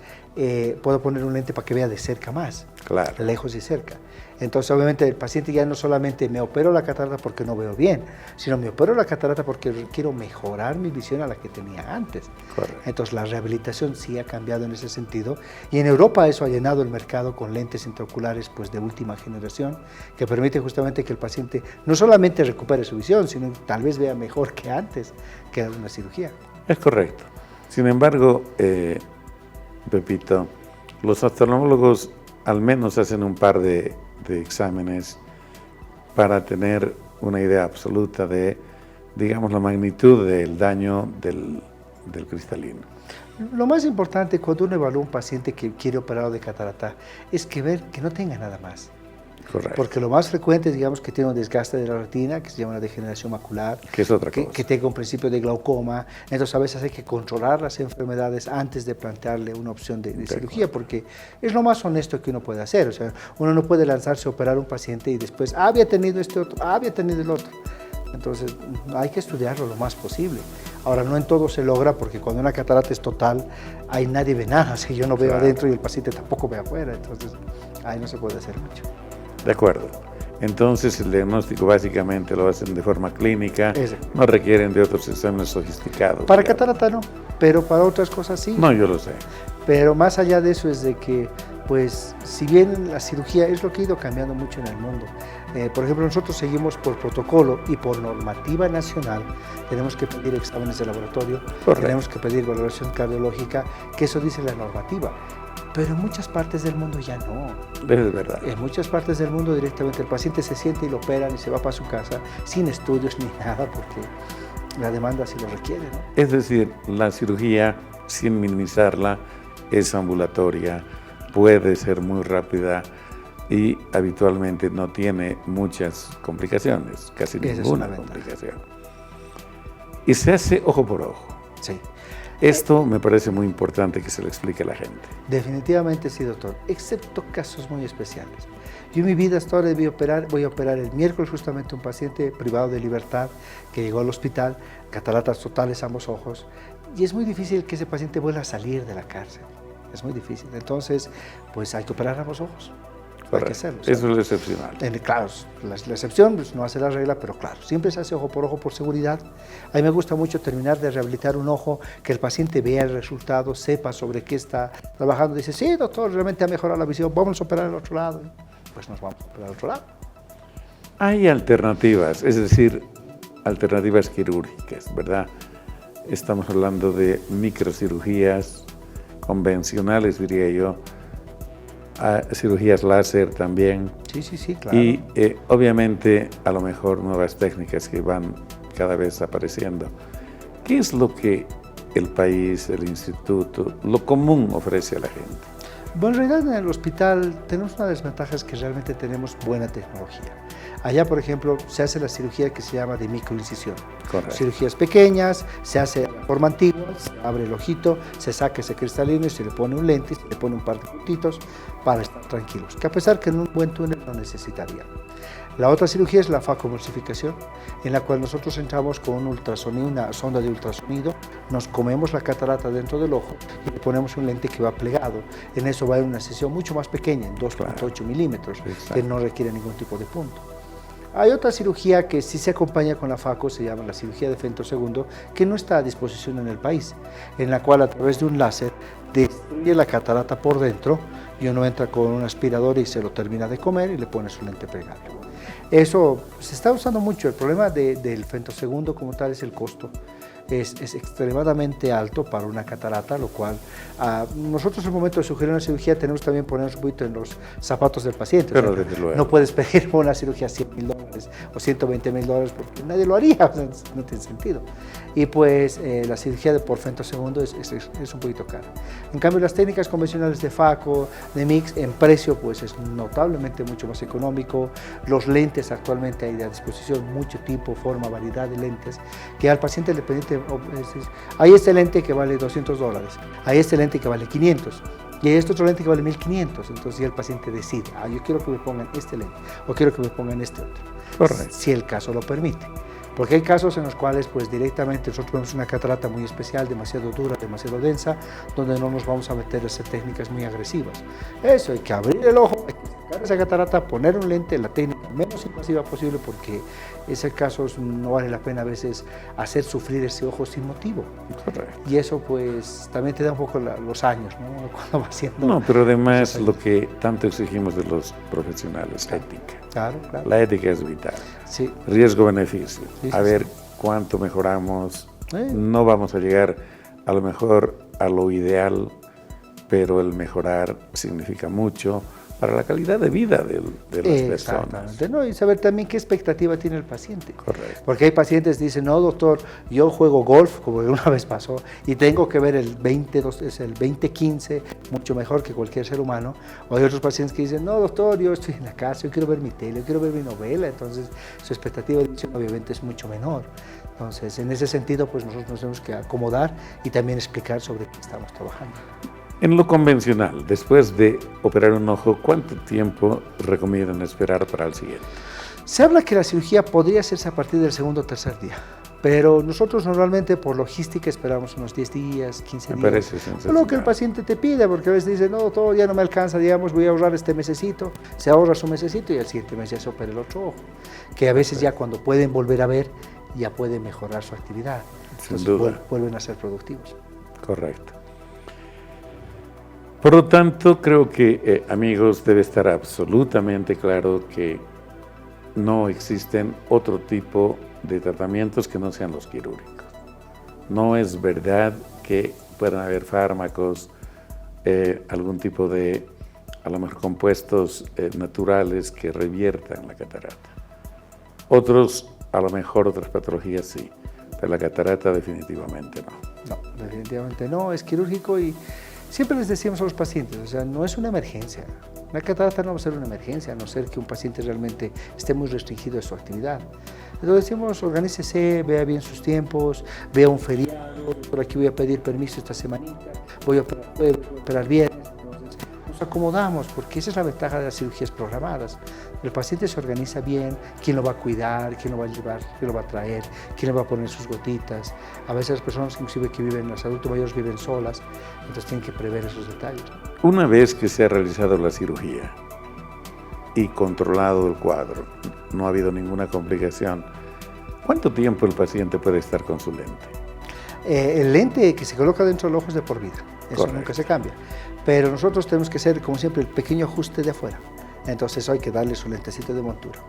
puedo poner un lente para que vea de cerca más, claro, lejos y cerca. Entonces, obviamente, el paciente ya no solamente me opero la catarata porque no veo bien, sino me opero la catarata porque quiero mejorar mi visión a la que tenía antes. correcto. Entonces, la rehabilitación sí ha cambiado en ese sentido. Y en Europa eso ha llenado el mercado con lentes intraoculares pues, de última generación, que permite justamente que el paciente no solamente recupere su visión, sino tal vez vea mejor que antes, que era una cirugía. Es correcto. Sin embargo, Pepito, los oftalmólogos al menos hacen un par de exámenes para tener una idea absoluta de, digamos, la magnitud del daño del cristalino. Lo más importante cuando uno evalúa a un paciente que quiere operarlo de catarata es que ver que no tenga nada más. Correcto. Porque lo más frecuente es, digamos, que tenga un desgaste de la retina, que se llama una degeneración macular, que es otra cosa. Que tenga un principio de glaucoma. Entonces, a veces hay que controlar las enfermedades antes de plantearle una opción de cirugía, porque es lo más honesto que uno puede hacer. O sea, uno no puede lanzarse a operar a un paciente y después, había tenido este otro, había tenido el otro. Entonces, hay que estudiarlo lo más posible. Ahora, no en todo se logra, porque cuando una catarata es total, ahí nadie ve nada. Si yo no veo adentro y el paciente tampoco ve afuera, entonces ahí no se puede hacer mucho. De acuerdo. Entonces el diagnóstico básicamente lo hacen de forma clínica, exacto, no requieren de otros exámenes sofisticados. Para catarata no, pero para otras cosas sí. No, yo lo sé. Pero más allá de eso es de que, pues, si bien la cirugía es lo que ha ido cambiando mucho en el mundo, por ejemplo, nosotros seguimos por protocolo y por normativa nacional, tenemos que pedir exámenes de laboratorio, tenemos que pedir valoración cardiológica, que eso dice la normativa. Pero en muchas partes del mundo ya no. Es verdad. En muchas partes del mundo directamente el paciente se siente y lo operan y se va para su casa sin estudios ni nada porque la demanda así lo requiere, ¿no? Es decir, la cirugía, sin minimizarla, es ambulatoria, puede ser muy rápida y habitualmente no tiene muchas complicaciones, casi ninguna complicación. Y se hace ojo por ojo. Sí. Esto me parece muy importante que se lo explique a la gente. Definitivamente sí, doctor, excepto casos muy especiales. Yo en mi vida hasta ahora voy a operar el miércoles justamente un paciente privado de libertad que llegó al hospital, cataratas totales ambos ojos, y es muy difícil que ese paciente vuelva a salir de la cárcel. Es muy difícil. Entonces, pues hay que operar ambos ojos. Hay que hacerlo. Eso es lo excepcional. Claro, la excepción pues, no hace la regla, pero claro, siempre se hace ojo por seguridad. A mí me gusta mucho terminar de rehabilitar un ojo, que el paciente vea el resultado, sepa sobre qué está trabajando. Dice, sí, doctor, realmente ha mejorado la visión, vamos a operar al otro lado. Pues nos vamos a operar al otro lado. Hay alternativas, es decir, alternativas quirúrgicas, ¿verdad? Estamos hablando de microcirugías convencionales, diría yo, cirugías láser también. Sí, claro. Y obviamente a lo mejor nuevas técnicas que van cada vez apareciendo. ¿Qué es lo que el país, el instituto, lo común ofrece a la gente? Bueno, en realidad en el hospital tenemos una desventaja, es que realmente tenemos buena tecnología. Allá, por ejemplo, se hace la cirugía que se llama de microincisión. Correcto. Cirugías pequeñas, se hace de forma antigua, se abre el ojito, se saca ese cristalino y se le pone un lente, se le pone un par de puntitos para estar tranquilos, que a pesar que en un buen túnel no necesitaría. La otra cirugía es la facomulsificación, en la cual nosotros entramos con un ultrasonido, una sonda de ultrasonido, nos comemos la catarata dentro del ojo y le ponemos un lente que va plegado. En eso va a ir una sesión mucho más pequeña, en 2.8 milímetros, que no requiere ningún tipo de punto. Hay otra cirugía que sí se acompaña con la faco, se llama la cirugía de femtosegundo, que no está a disposición en el país, en la cual a través de un láser destruye la catarata por dentro y uno entra con un aspirador y se lo termina de comer y le pone su lente plegable. Eso se está usando mucho. El problema del femtosegundo como tal es el costo. Es extremadamente alto para una catarata, lo cual nosotros en el momento de sugerir una cirugía tenemos también ponernos un poquito en los zapatos del paciente. Pero o sea, desde luego. No puedes pedir una cirugía $100,000 o $120,000 porque nadie lo haría, o sea, no tiene sentido. Y pues la cirugía por femtosegundo es un poquito cara. En cambio las técnicas convencionales de faco, de mix, en precio pues es notablemente mucho más económico. Los lentes actualmente hay a disposición mucho tipo, forma, variedad de lentes que al paciente independiente hay este lente que vale $200, hay este lente que vale 500 y hay este otro lente que vale 1500. Entonces ya el paciente decide, yo quiero que me pongan este lente o quiero que me pongan este otro. Correcto. Si el caso lo permite. Porque hay casos en los cuales pues directamente nosotros vemos una catarata muy especial, demasiado dura, demasiado densa, donde no nos vamos a meter a hacer técnicas muy agresivas. Eso, hay que abrir el ojo, hay que sacar esa catarata, poner un lente, la técnica menos invasiva posible, porque ese caso no vale la pena a veces hacer sufrir ese ojo sin motivo. Correcto. Y eso pues también te da un poco los años, ¿no? Cuando va haciendo... No, pero además lo que tanto exigimos de los profesionales, ética. Claro. La ética es vital. Sí. Riesgo-beneficio. A ver cuánto mejoramos. No vamos a llegar a lo mejor a lo ideal, pero el mejorar significa mucho para la calidad de vida de las personas. ¿No? Y saber también qué expectativa tiene el paciente. Correcto. Porque hay pacientes que dicen, no doctor, yo juego golf, como una vez pasó, y tengo que ver el 20-15, mucho mejor que cualquier ser humano. O hay otros pacientes que dicen, no doctor, yo estoy en la casa, yo quiero ver mi tele, yo quiero ver mi novela. Entonces su expectativa de visión obviamente es mucho menor. Entonces en ese sentido pues nosotros nos tenemos que acomodar y también explicar sobre qué estamos trabajando. En lo convencional, después de operar un ojo, ¿cuánto tiempo recomiendan esperar para el siguiente? Se habla que la cirugía podría hacerse a partir del segundo o tercer día, pero nosotros normalmente por logística esperamos unos 10 días, 15 días. Me parece sensacional. Lo que el paciente te pide, porque a veces dice, no, todo ya no me alcanza, digamos, voy a ahorrar este mesecito, se ahorra su mesecito y al siguiente mes ya se opera el otro ojo, que a veces ya cuando pueden volver a ver, ya pueden mejorar su actividad. Sin duda. Vuelven a ser productivos. Correcto. Por lo tanto, creo que, amigos, debe estar absolutamente claro que no existen otro tipo de tratamientos que no sean los quirúrgicos. No es verdad que puedan haber fármacos, algún tipo de, a lo mejor, compuestos naturales que reviertan la catarata. Otros, a lo mejor otras patologías sí, pero la catarata definitivamente no. No, definitivamente no, es quirúrgico y siempre les decimos a los pacientes, o sea, no es una emergencia. Una catarata no va a ser una emergencia, a no ser que un paciente realmente esté muy restringido de su actividad. Entonces decimos, organícese, vea bien sus tiempos, vea un feriado, por aquí voy a pedir permiso esta semanita, voy a operar viernes. Entonces nos acomodamos, porque esa es la ventaja de las cirugías programadas. El paciente se organiza bien, quién lo va a cuidar, quién lo va a llevar, quién lo va a traer, quién le va a poner sus gotitas. A veces las personas inclusive que viven, los adultos mayores viven solas, entonces tienen que prever esos detalles. Una vez que se ha realizado la cirugía y controlado el cuadro, no ha habido ninguna complicación, ¿cuánto tiempo el paciente puede estar con su lente? El lente que se coloca dentro del ojo es de por vida, eso Correcto. nunca se cambia. Pero nosotros tenemos que hacer, como siempre, el pequeño ajuste de afuera. Entonces hay que darle su lentecito de montura.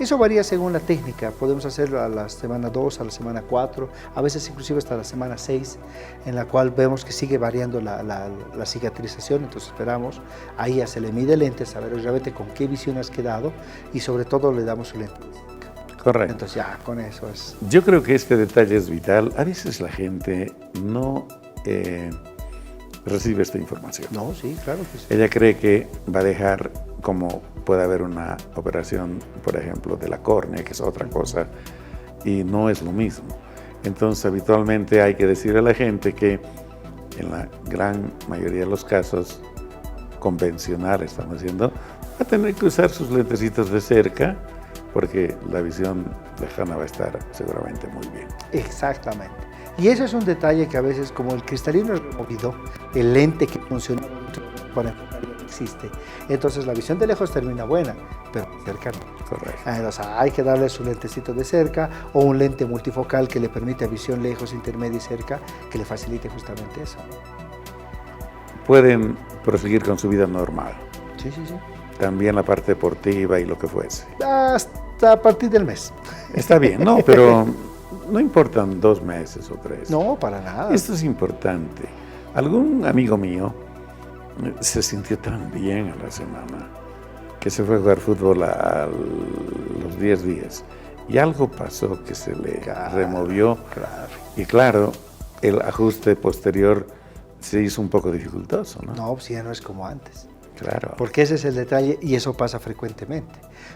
Eso varía según la técnica, podemos hacerlo a la semana 2, a la semana 4, a veces inclusive hasta la semana 6, en la cual vemos que sigue variando la cicatrización, entonces esperamos, ahí ya se le mide el lente, saber realmente con qué visión has quedado y sobre todo le damos su lente. Correcto. Entonces ya, con eso es... Yo creo que este detalle es vital. A veces la gente no recibe esta información. No, sí, claro que sí. Ella cree que va a dejar, como puede haber una operación, por ejemplo, de la córnea, que es otra cosa, y no es lo mismo. Entonces, habitualmente hay que decirle a la gente que en la gran mayoría de los casos convencionales, estamos diciendo, va a tener que usar sus lentecitos de cerca, porque la visión lejana va a estar seguramente muy bien. Exactamente. Y ese es un detalle que a veces, como el cristalino es removido, el lente que funciona para enfocar ya no existe. Entonces la visión de lejos termina buena, pero de cerca no. Correcto. Entonces hay que darle su lentecito de cerca o un lente multifocal que le permita visión lejos, intermedia y cerca, que le facilite justamente eso. Pueden proseguir con su vida normal. Sí, sí, sí. También la parte deportiva y lo que fuese. Hasta a partir del mes. Está bien, no, pero no importan 2 meses o 3. No, para nada. Esto es importante. Algún amigo mío se sintió tan bien a la semana que se fue a jugar fútbol a los 10 días y algo pasó que se le removió. Claro. Y claro, el ajuste posterior se hizo un poco dificultoso, ¿no? No, pues ya no es como antes. Claro. Porque ese es el detalle y eso pasa frecuentemente.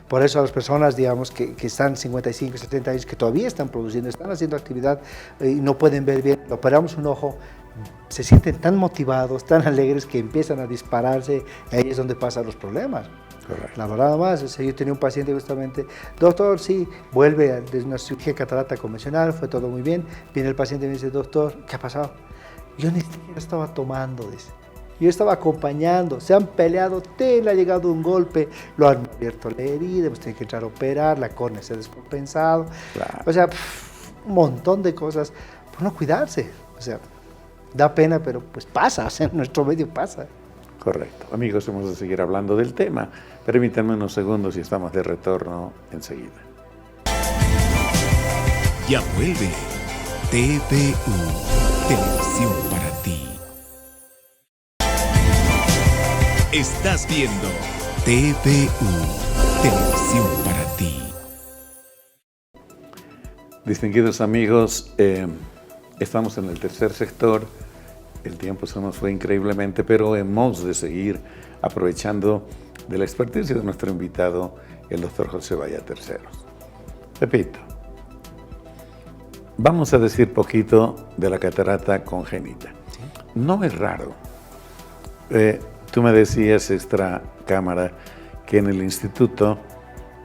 Por eso a las personas, digamos, que están 55, 70 años, que todavía están produciendo, están haciendo actividad y no pueden ver bien, le operamos un ojo, se sienten tan motivados, tan alegres que empiezan a dispararse, ahí es donde pasan los problemas. Correcto. La verdad más, o sea, yo tenía un paciente justamente, doctor, sí, vuelve de una cirugía de catarata convencional, fue todo muy bien, viene el paciente y me dice, doctor, ¿qué ha pasado? Yo ni siquiera estaba tomando, dice. Yo estaba acompañando, se han peleado, le ha llegado un golpe, lo han abierto la herida, hemos tenido que entrar a operar, la córnea se ha descompensado. Claro. O sea, un montón de cosas por no cuidarse. O sea, da pena, pero pues pasa, o sea, en nuestro medio pasa. Correcto. Amigos, hemos de seguir hablando del tema. Permítanme unos segundos y estamos de retorno enseguida. Ya vuelve TVU, Televisión para ti. Estás viendo TVU, Televisión para ti. Distinguidos amigos, estamos en el tercer sector. El tiempo se nos fue increíblemente, pero hemos de seguir aprovechando de la experticia de nuestro invitado, el doctor José Vaya Terceros. Pepito, vamos a decir poquito de la catarata congénita. ¿Sí? No es raro. Tú me decías extra cámara que en el instituto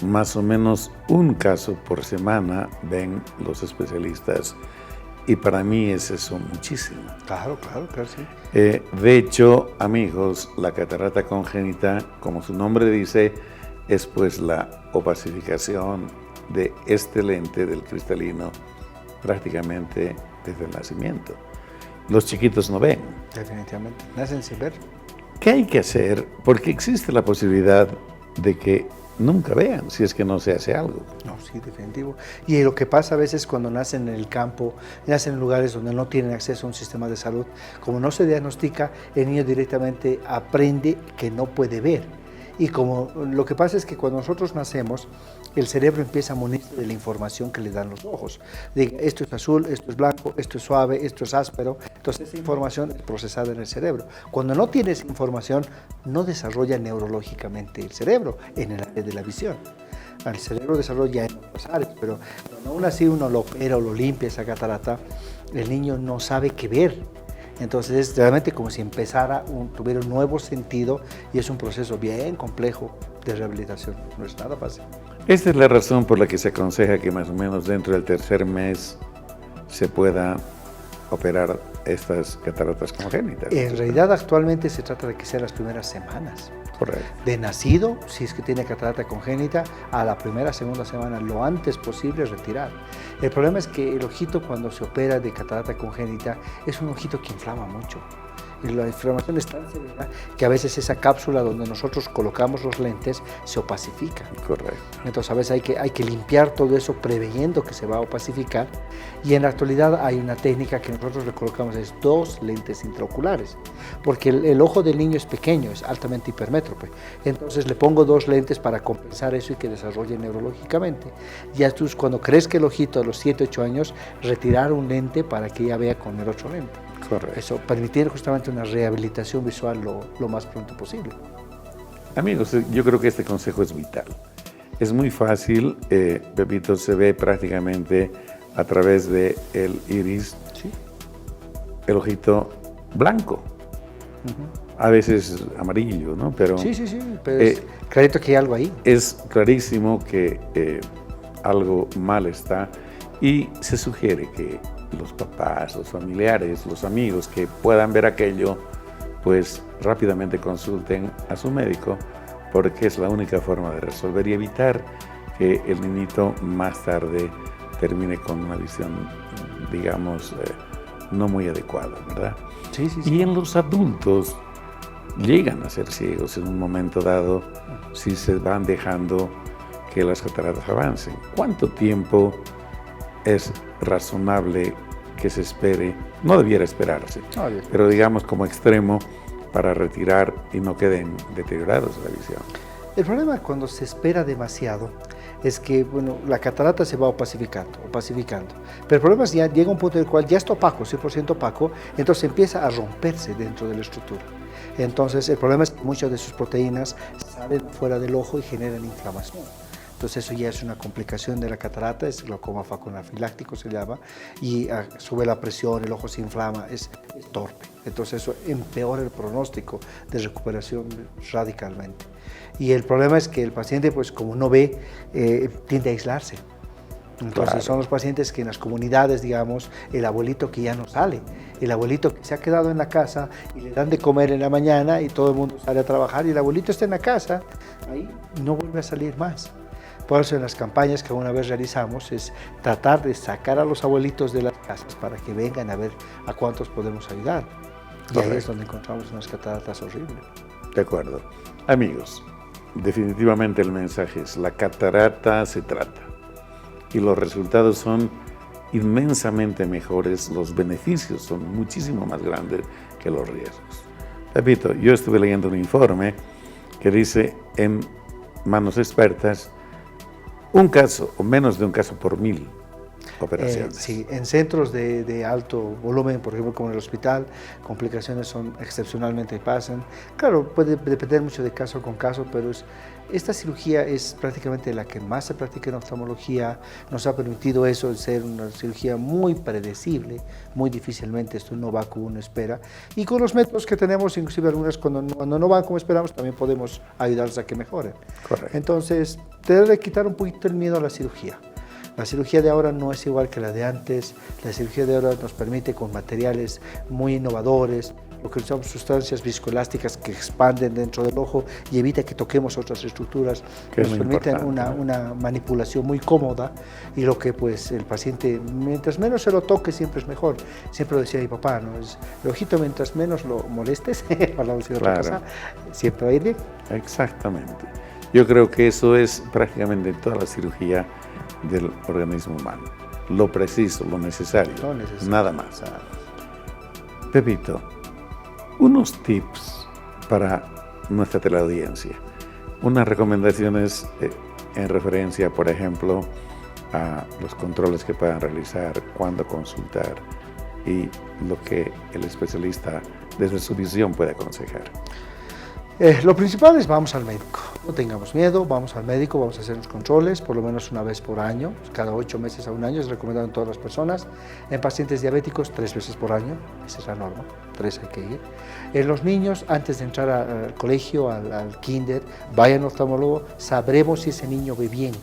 más o menos un caso por semana ven los especialistas y para mí es eso muchísimo. Claro, sí. De hecho, amigos, la catarata congénita, como su nombre dice, es pues la opacificación de este lente del cristalino prácticamente desde el nacimiento. Los chiquitos no ven. Definitivamente, nacen sin ver. ¿Qué hay que hacer? Porque existe la posibilidad de que nunca vean si es que no se hace algo. No, sí, definitivo. Y lo que pasa a veces cuando nacen en el campo, nacen en lugares donde no tienen acceso a un sistema de salud, como no se diagnostica, el niño directamente aprende que no puede ver. Y como lo que pasa es que cuando nosotros nacemos, el cerebro empieza a munirse de la información que le dan los ojos. Diga, esto es azul, esto es blanco, esto es suave, esto es áspero. Entonces esa información es procesada en el cerebro. Cuando no tienes información, no desarrolla neurológicamente el cerebro en el área de la visión. El cerebro desarrolla en otras áreas, pero cuando aún así uno lo opera o lo limpia esa catarata, el niño no sabe qué ver. Entonces es realmente como si tuviera un nuevo sentido y es un proceso bien complejo de rehabilitación, no es nada fácil. Esta es la razón por la que se aconseja que más o menos dentro del tercer mes se pueda operar estas cataratas congénitas. En realidad actualmente se trata de que sean las primeras semanas. Correcto. De nacido, si es que tiene catarata congénita, a la primera, segunda semana, lo antes posible retirar. El problema es que el ojito cuando se opera de catarata congénita es un ojito que inflama mucho. Y la inflamación es tan severa que a veces esa cápsula donde nosotros colocamos los lentes se opacifica. Correcto. Entonces a veces hay que limpiar todo eso preveyendo que se va a opacificar. Y en la actualidad hay una técnica que nosotros le colocamos, es 2 lentes intraoculares. Porque el ojo del niño es pequeño, es altamente hipermétrope. Entonces le pongo 2 lentes para compensar eso y que desarrolle neurológicamente. Ya tú cuando crezca el ojito a los 7, 8 años, retirar un lente para que ella vea con el otro lente. Correcto. Eso, permitir justamente una rehabilitación visual lo más pronto posible. Amigos, yo creo que este consejo es vital. Es muy fácil, Pepito, se ve prácticamente a través del iris, ¿sí? El ojito blanco, a veces amarillo, ¿no? Pero, sí, pero es clarito que hay algo ahí. Es clarísimo que algo mal está y se sugiere que los papás, los familiares, los amigos que puedan ver aquello, pues rápidamente consulten a su médico porque es la única forma de resolver y evitar que el niñito más tarde termine con una visión, digamos, no muy adecuada, ¿verdad? Sí. Y en los adultos llegan a ser ciegos en un momento dado si se van dejando que las cataratas avancen. ¿Cuánto tiempo es razonable que se espere? No debiera esperarse, pero digamos como extremo para retirar y no queden deteriorados la visión. El problema cuando se espera demasiado es que, bueno, la catarata se va opacificando. Pero el problema es que ya llega un punto en el cual ya está opaco, 100% opaco, entonces empieza a romperse dentro de la estructura. Entonces el problema es que muchas de sus proteínas salen fuera del ojo y generan inflamación. Entonces eso ya es una complicación de la catarata, es glaucoma facoanafiláctico se llama, y sube la presión, el ojo se inflama, es torpe. Entonces eso empeora el pronóstico de recuperación radicalmente. Y el problema es que el paciente, pues como no ve, tiende a aislarse. Entonces claro, son los pacientes que en las comunidades, digamos, el abuelito que ya no sale, el abuelito que se ha quedado en la casa y le dan de comer en la mañana y todo el mundo sale a trabajar y el abuelito está en la casa, ahí no vuelve a salir más. Por eso en las campañas que una vez realizamos es tratar de sacar a los abuelitos de las casas para que vengan a ver a cuántos podemos ayudar. Y ahí es donde encontramos unas cataratas horribles. De acuerdo. Amigos, definitivamente el mensaje es: la catarata se trata. Y los resultados son inmensamente mejores, los beneficios son muchísimo más grandes que los riesgos. Repito, yo estuve leyendo un informe que dice en manos expertas un caso o menos de un caso por 1000 operaciones. Sí, en centros de alto volumen, por ejemplo como en el hospital, complicaciones son excepcionalmente pasan. Claro, puede depender mucho de caso con caso, pero esta cirugía es prácticamente la que más se practica en oftalmología. Nos ha permitido eso, de ser una cirugía muy predecible, muy difícilmente esto no va como uno espera. Y con los métodos que tenemos, inclusive algunas cuando no van como esperamos, también podemos ayudarles a que mejoren. Correcto. Entonces, debe quitar un poquito el miedo a la cirugía. La cirugía de ahora no es igual que la de antes. La cirugía de ahora nos permite con materiales muy innovadores, lo que usamos sustancias viscoelásticas que expanden dentro del ojo y evita que toquemos otras estructuras, que nos permiten una manipulación muy cómoda, y lo que pues el paciente, mientras menos se lo toque, siempre es mejor. Siempre lo decía mi papá, ¿no? El ojito, mientras menos lo molestes, para no decir otra cosa, siempre va a ir bien. Exactamente. Yo creo que eso es prácticamente toda la cirugía del organismo humano. Lo preciso, lo necesario, nada más. Pepito, unos tips para nuestra teleaudiencia, unas recomendaciones en referencia, por ejemplo, a los controles que puedan realizar, cuándo consultar y lo que el especialista desde su visión puede aconsejar. Lo principal es vamos al médico, no tengamos miedo, vamos al médico, vamos a hacer los controles por lo menos una vez por año, cada 8 meses a un año es recomendado en todas las personas. En pacientes diabéticos 3 veces por año, esa es la norma, 3 hay que ir. En los niños, antes de entrar al colegio, al kinder, vayan al oftalmólogo, sabremos si ese niño ve bien.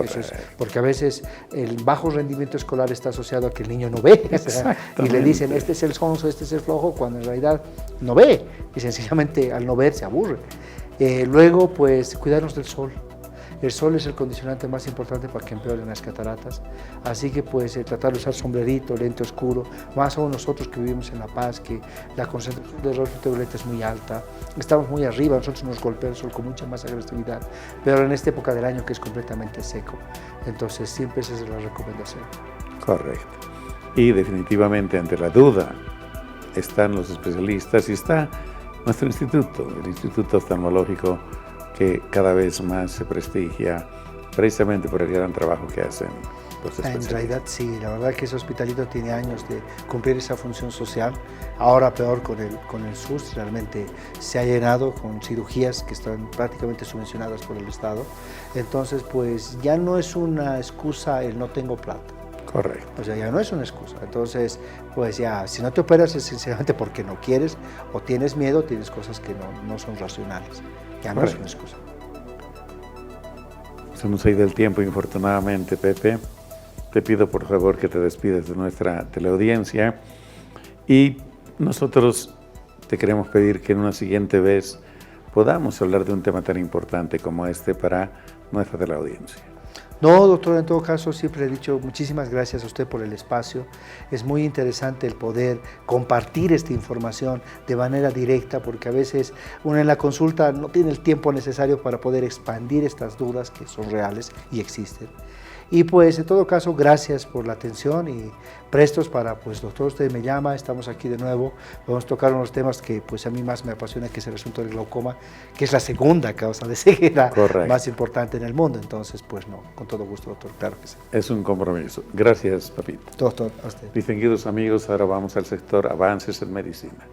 Eso es, porque a veces el bajo rendimiento escolar está asociado a que el niño no ve, y le dicen este es el sonso, este es el flojo, cuando en realidad no ve, y sencillamente al no ver se aburre. Luego, pues, cuidarnos del sol. El sol es el condicionante más importante para que empeoren las cataratas, así que pues tratar de usar sombrerito, lente oscuro, más aún nosotros que vivimos en La Paz, que la concentración de rayos ultravioleta es muy alta, estamos muy arriba, nosotros nos golpea el sol con mucha más agresividad, pero en esta época del año que es completamente seco, entonces siempre esa es la recomendación. Correcto. Y definitivamente ante la duda están los especialistas y está nuestro instituto, el Instituto Oftalmológico, que cada vez más se prestigia precisamente por el gran trabajo que hacen los especialistas. En realidad sí, la verdad que ese hospitalito tiene años de cumplir esa función social, ahora peor con el SUS, realmente se ha llenado con cirugías que están prácticamente subvencionadas por el Estado, entonces pues ya no es una excusa el no tengo plata. Correcto. O sea, ya no es una excusa. Entonces, pues ya, si no te operas es sinceramente porque no quieres o tienes miedo, tienes cosas que no son racionales. Ya no es una excusa. Se nos ha ido el tiempo, infortunadamente, Pepe. Te pido, por favor, que te despides de nuestra teleaudiencia. Y nosotros te queremos pedir que en una siguiente vez podamos hablar de un tema tan importante como este para nuestra teleaudiencia. No, doctor, en todo caso siempre he dicho muchísimas gracias a usted por el espacio. Es muy interesante el poder compartir esta información de manera directa, porque a veces uno en la consulta no tiene el tiempo necesario para poder expandir estas dudas que son reales y existen. Y pues en todo caso, gracias por la atención y prestos para, pues doctor, usted me llama, estamos aquí de nuevo, vamos a tocar unos temas que pues a mí más me apasiona, que es el asunto del glaucoma, que es la segunda causa de ceguera más importante en el mundo. Entonces, pues no, con todo gusto, doctor, claro que sí. Es un compromiso. Gracias, papito. Doctor, a usted. Distinguidos amigos, ahora vamos al sector Avances en Medicina.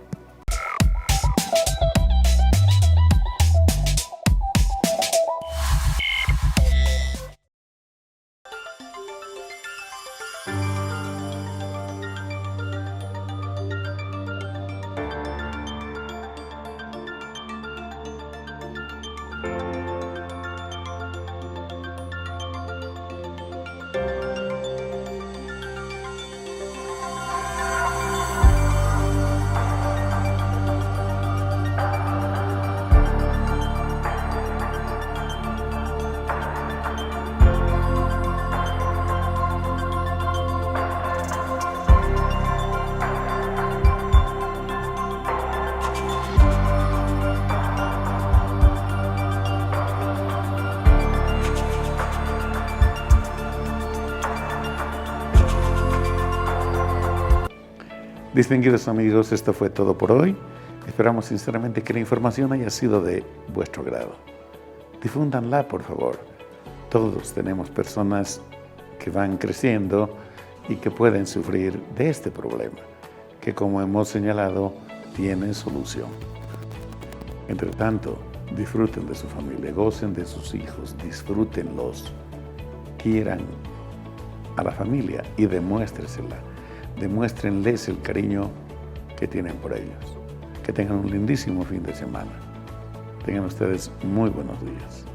Distinguidos amigos, esto fue todo por hoy. Esperamos sinceramente que la información haya sido de vuestro agrado. Difúndanla, por favor. Todos tenemos personas que van creciendo y que pueden sufrir de este problema, que como hemos señalado, tiene solución. Entre tanto, disfruten de su familia, gocen de sus hijos, disfrútenlos, quieran a la familia y demuéstrenles el cariño que tienen por ellos. Que tengan un lindísimo fin de semana. Tengan ustedes muy buenos días.